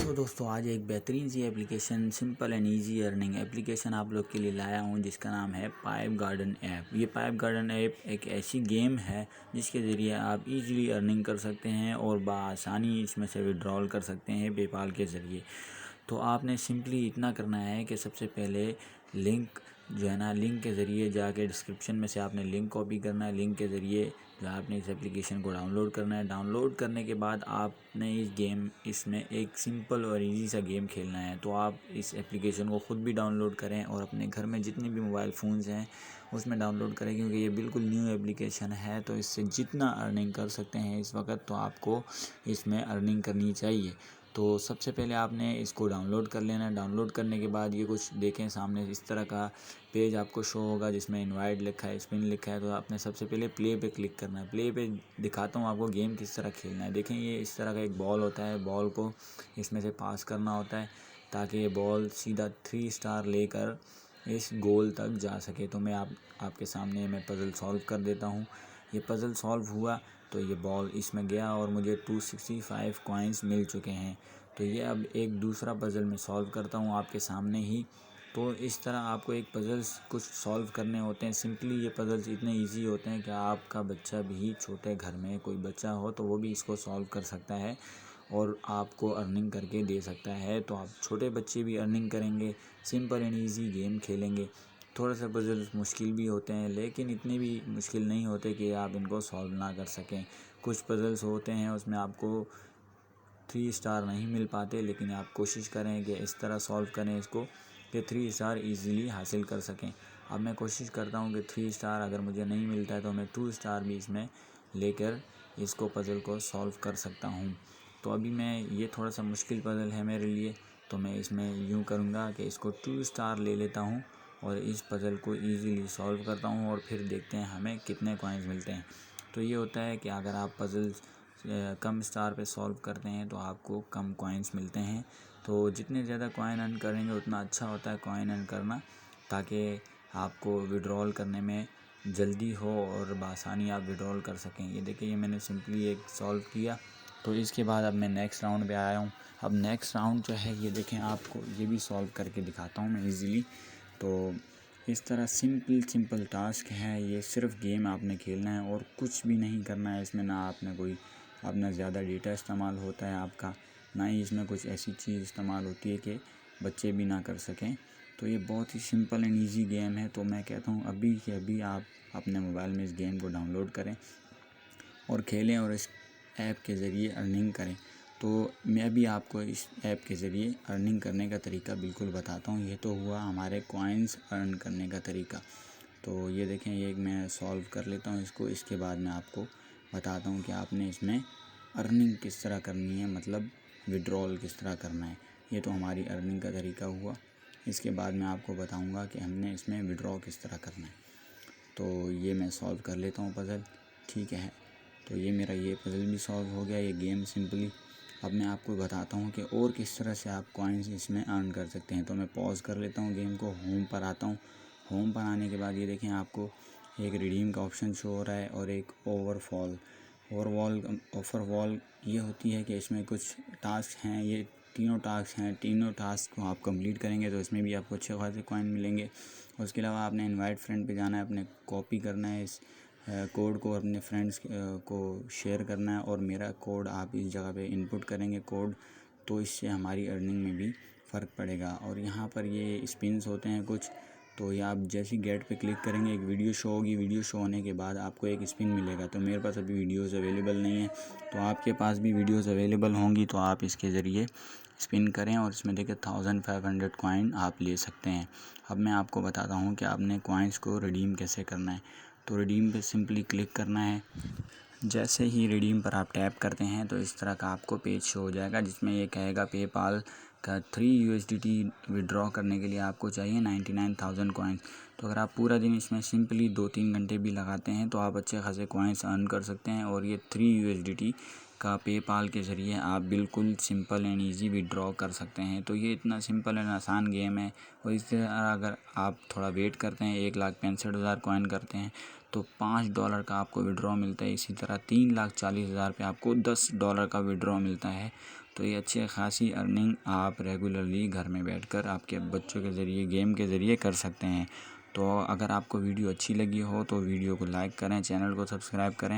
तो दोस्तों आज एक बेहतरीन सी application simple and easy earning application आप लोग के लिए लाया हूँ जिसका नाम है पाइप गार्डन ऐप। ये पाइप गार्डन ऐप एक ऐसी गेम है जिसके ज़रिए आप इजीली अर्निंग कर सकते हैं और बआसानी इसमें से विड्रॉल कर सकते हैं पेपाल के ज़रिए। तो आपने सिंपली इतना करना है कि सबसे पहले लिंक जो है ना, लिंक के ज़रिए जाके डिस्क्रिप्शन में से आपने लिंक कॉपी करना है। लिंक के ज़रिए जो आपने इस एप्लीकेशन को डाउनलोड करना है। डाउनलोड करने के बाद आपने इसमें एक सिंपल और इजी सा गेम खेलना है। तो आप इस एप्लीकेशन को ख़ुद भी डाउनलोड करें और अपने घर में जितने भी मोबाइल फ़ोन्स हैं उसमें डाउनलोड करें, क्योंकि ये बिल्कुल न्यू एप्लीकेशन है। तो इससे जितना अर्निंग कर सकते हैं इस वक्त, तो आपको इसमें अर्निंग करनी चाहिए। तो सबसे पहले आपने इसको डाउनलोड कर लेना है। डाउनलोड करने के बाद ये कुछ देखें सामने इस तरह का पेज आपको शो होगा जिसमें इनवाइट लिखा है, स्पिन लिखा है। तो आपने सबसे पहले प्ले पे क्लिक करना है। प्ले पे दिखाता हूँ आपको गेम किस तरह खेलना है। देखें ये इस तरह का एक बॉल होता है, बॉल को इसमें से पास करना होता है ताकि ये बॉल सीधा 3 स्टार लेकर इस गोल तक जा सके। तो मैं आपके सामने मैं पज़ल सॉल्व कर देता हूँ। ये पज़ल सॉल्व हुआ तो ये बॉल इसमें गया और मुझे 265 कॉइन्स मिल चुके हैं। तो ये अब एक दूसरा पज़ल मैं सॉल्व करता हूँ आपके सामने ही। तो इस तरह आपको एक पज़ल्स कुछ सॉल्व करने होते हैं। सिंपली ये पज़ल्स इतने इजी होते हैं कि आपका बच्चा भी, छोटे घर में कोई बच्चा हो तो वो भी इसको सॉल्व कर सकता है और आपको अर्निंग करके दे सकता है। तो आप छोटे बच्चे भी अर्निंग करेंगे, सिंपल एंड ईजी गेम खेलेंगे। थोड़ा सा पज़ल्स मुश्किल भी होते हैं लेकिन इतने भी मुश्किल नहीं होते कि आप इनको सॉल्व ना कर सकें। कुछ पज़ल्स होते हैं उसमें आपको 3 स्टार नहीं मिल पाते, लेकिन आप कोशिश करें कि इस तरह सॉल्व करें इसको कि 3 स्टार ईज़िली हासिल कर सकें। अब मैं कोशिश करता हूं कि 3 स्टार अगर मुझे नहीं मिलता है तो मैं 2 स्टार भी इसमें लेकर इसको पज़ल को सॉल्व कर सकता हूं। तो अभी मैं ये थोड़ा सा मुश्किल पज़ल है मेरे लिए, तो मैं इसमें यूँ करूँगा कि इसको 2 स्टार ले लेता हूँ और इस पज़ल को ईज़िली सॉल्व करता हूँ और फिर देखते हैं हमें कितने कॉइन्स मिलते हैं। तो ये होता है कि अगर आप पज़ल्स कम स्टार पे सॉल्व करते हैं तो आपको कम कॉइन्स मिलते हैं। तो जितने ज़्यादा कॉइन अर्न करेंगे उतना अच्छा होता है कॉइन अर्न करना, ताकि आपको विड्रॉल करने में जल्दी हो और बआसानी आप विड्रॉल कर सकें। ये देखिए ये मैंने सिंपली एक सॉल्व किया। तो इसके बाद अब मैं नेक्स्ट राउंड पे आया हूँ। अब नेक्स्ट राउंड जो है ये देखें, आपको ये भी सॉल्व करके दिखाता हूँ मैं ईज़िली। तो इस तरह सिंपल टास्क है। ये सिर्फ गेम आपने खेलना है और कुछ भी नहीं करना है इसमें। ना आपने कोई अपना ज़्यादा डेटा इस्तेमाल होता है आपका, ना ही इसमें कुछ ऐसी चीज़ इस्तेमाल होती है कि बच्चे भी ना कर सकें। तो ये बहुत ही सिंपल एंड ईजी गेम है। तो मैं कहता हूँ अभी के अभी आप अपने मोबाइल में इस गेम को डाउनलोड करें और खेलें और इस ऐप के ज़रिए अर्निंग करें। तो मैं भी आपको इस ऐप के ज़रिए अर्निंग करने का तरीका बिल्कुल बताता हूँ। ये तो हुआ हमारे कॉइन्स अर्न करने का तरीका। तो ये देखें, ये मैं सॉल्व कर लेता हूँ इसको। इसके बाद मैं आपको बताता हूँ कि आपने इसमें अर्निंग किस तरह करनी है, मतलब विड्रॉल किस तरह करना है। ये तो हमारी अर्निंग का तरीका हुआ। इसके बाद मैं आपको बताऊँगा कि हमने इसमें विड्रॉ किस तरह करना है। तो ये मैं सॉल्व कर लेता हूँ पज़ल, ठीक है। तो ये मेरा ये पज़ल भी सॉल्व हो गया, ये गेम सिंपली। अब मैं आपको बताता हूँ कि और किस तरह से आप कॉइन्स इसमें अर्न कर सकते हैं। तो मैं पॉज़ कर लेता हूँ गेम को, होम पर आता हूँ। होम पर आने के बाद ये देखें, आपको एक रिडीम का ऑप्शन शो हो रहा है और एक ऑफ़र वॉल ये होती है कि इसमें कुछ टास्क हैं। ये तीनों टास्क हैं, तीनों टास्क को आप कंप्लीट करेंगे तो इसमें भी आपको अच्छे खासे कॉइन मिलेंगे। उसके अलावा आपने इनवाइट फ्रेंड पे जाना है, अपने कॉपी करना है इस कोड को, अपने फ्रेंड्स को शेयर करना है और मेरा कोड आप इस जगह पे इनपुट करेंगे कोड। तो इससे हमारी अर्निंग में भी फ़र्क पड़ेगा। और यहाँ पर ये स्पिन्स होते हैं कुछ। तो ये आप जैसे गेट पे क्लिक करेंगे एक वीडियो शो होगी। वीडियो शो होने के बाद आपको एक स्पिन मिलेगा। तो मेरे पास अभी वीडियोस अवेलेबल नहीं है, तो आपके पास भी वीडियोस अवेलेबल होंगी तो आप इसके ज़रिए स्पिन करें और इसमें देखिए 1500 कॉइन आप ले सकते हैं। अब मैं आपको बताता हूँ कि आपने कॉइन्स को रिडीम कैसे करना है। तो रिडीम पे सिंपली क्लिक करना है। जैसे ही रिडीम पर आप टैप करते हैं तो इस तरह का आपको पेज शो हो जाएगा जिसमें ये कहेगा पेपाल का 3 USDT विड्रॉ करने के लिए आपको चाहिए 99,000 कॉइन्स। तो अगर आप पूरा दिन इसमें सिंपली 2-3 घंटे भी लगाते हैं तो आप अच्छे खासे कॉइन्स अर्न कर सकते हैं। और ये 3 USDT का पेपाल के ज़रिए आप बिल्कुल सिंपल एंड इजी विड्रॉ कर सकते हैं। तो ये इतना सिंपल एंड आसान गेम है। और इस तरह अगर आप थोड़ा वेट करते हैं, 1,65,000 कॉइन करते हैं तो $5 का आपको विड्रॉ मिलता है। इसी तरह 3,40,000 पे आपको $10 का विड्रॉ मिलता है। तो ये अच्छी खासी अर्निंग आप रेगुलरली घर में बैठकर आपके बच्चों के ज़रिए गेम के ज़रिए कर सकते हैं। तो अगर आपको वीडियो अच्छी लगी हो तो वीडियो को लाइक करें, चैनल को सब्सक्राइब करें।